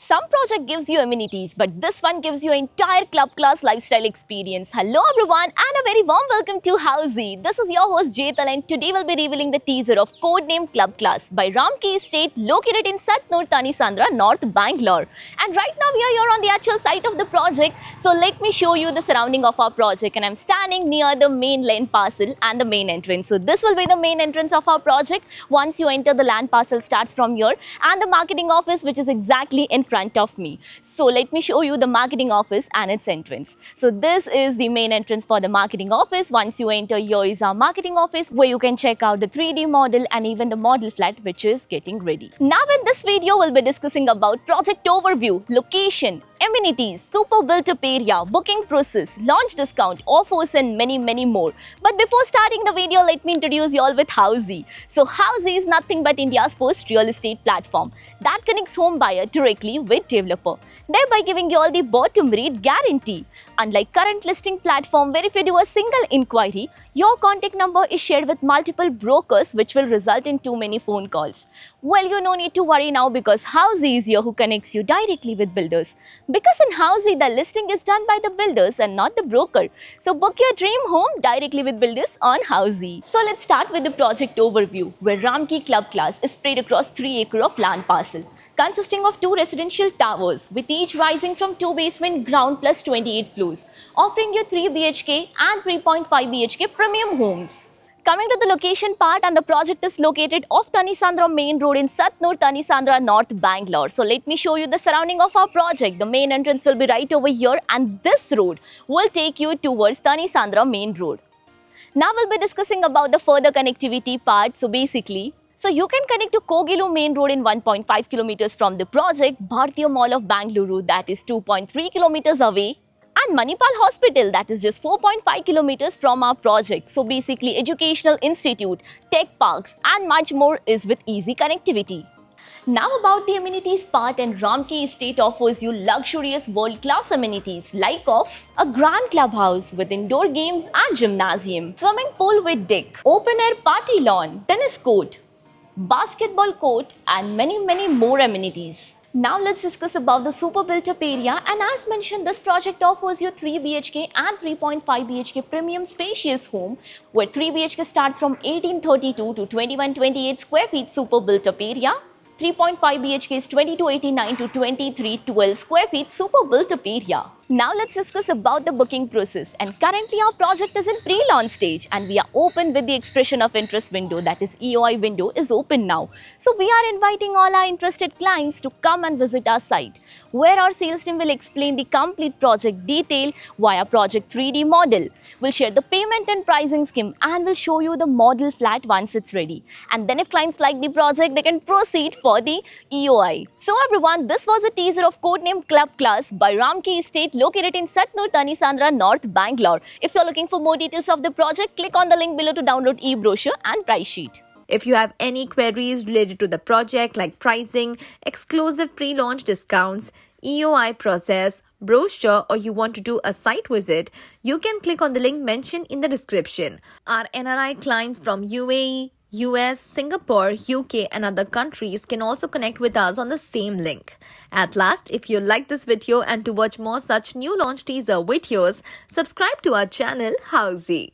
Some project gives you amenities, but this one gives you entire club class lifestyle experience. Hello everyone and a very warm welcome to Housey. This is your host Jetal and today we'll be revealing the teaser of Codename Club Class by Ramki Estate located in Satnur Tanisandra, North Bangalore. And right now we are here on the actual site of the project. So let me show you the surrounding of our project, and I'm standing near the main land parcel and the main entrance. So this will be the main entrance of our project. Once you enter, the land parcel starts from here and the marketing office which is exactly in front of me. So let me show you the marketing office and its entrance. So this is the main entrance for the marketing office. Once you enter, here is our marketing office where you can check out the 3D model and even the model flat which is getting ready. Now in this video we'll be discussing about project overview, location, amenities, super built-up area, booking process, launch discount, offers and many more. But before starting the video, let me introduce you all with Housey. So Housey is nothing but India's first real estate platform that connects home buyer directly with developer, thereby giving you all the bottom rate guarantee. Unlike current listing platform where if you do a single inquiry, your contact number is shared with multiple brokers which will result in too many phone calls. Well, you no need to worry now because Housey is here who connects you directly with builders. Because in Housey, the listing is done by the builders and not the broker. So book your dream home directly with builders on Housey. So let's start with the project overview, where Ramki Club Class is spread across 3 acres of land parcel, consisting of 2 residential towers with each rising from 2 basement ground plus 28 floors, offering you 3 BHK and 3.5 BHK premium homes. Coming to the location part, and the project is located off Tanisandra Main Road in Satnur Tanisandra, North Bangalore. So let me show you the surrounding of our project. The main entrance will be right over here and this road will take you towards Tanisandra Main Road. Now we'll be discussing about the further connectivity part. So you can connect to Kogilu Main Road in 1.5 kilometers from the project, Bhartiya Mall of Bangalore that is 2.3 kilometers away, and Manipal Hospital that is just 4.5 kilometers from our project. So educational institute, tech parks and much more is with easy connectivity. Now about the amenities part, and Ramki Estate offers you luxurious world-class amenities like of a grand clubhouse with indoor games and gymnasium, swimming pool with deck, open-air party lawn, tennis court, basketball court and many more amenities. Now let's discuss about the super built-up area, and as mentioned, this project offers you 3 BHK and 3.5 BHK premium spacious home where 3 BHK starts from 1832 to 2128 square feet super built-up area. 3.5 BHK is 2289 to 2312 square feet super built-up area. Now let's discuss about the booking process, and currently our project is in pre-launch stage and we are open with the expression of interest window, that is EOI window is open now. So we are inviting all our interested clients to come and visit our site where our sales team will explain the complete project detail via project 3D model. We'll share the payment and pricing scheme and we'll show you the model flat once it's ready. And then if clients like the project, they can proceed for the EOI. So everyone, this was a teaser of Codename Club Class by Ramki Estate located in Satnur Tanisandra, North Bangalore. If you're looking for more details of the project, click on the link below to download e-brochure and price sheet. If you have any queries related to the project like pricing, exclusive pre-launch discounts, EOI process, brochure, or you want to do a site visit, you can click on the link mentioned in the description. Our NRI clients from UAE, US, Singapore, UK and other countries can also connect with us on the same link. At last, if you like this video and to watch more such new launch teaser videos, subscribe to our channel Housey.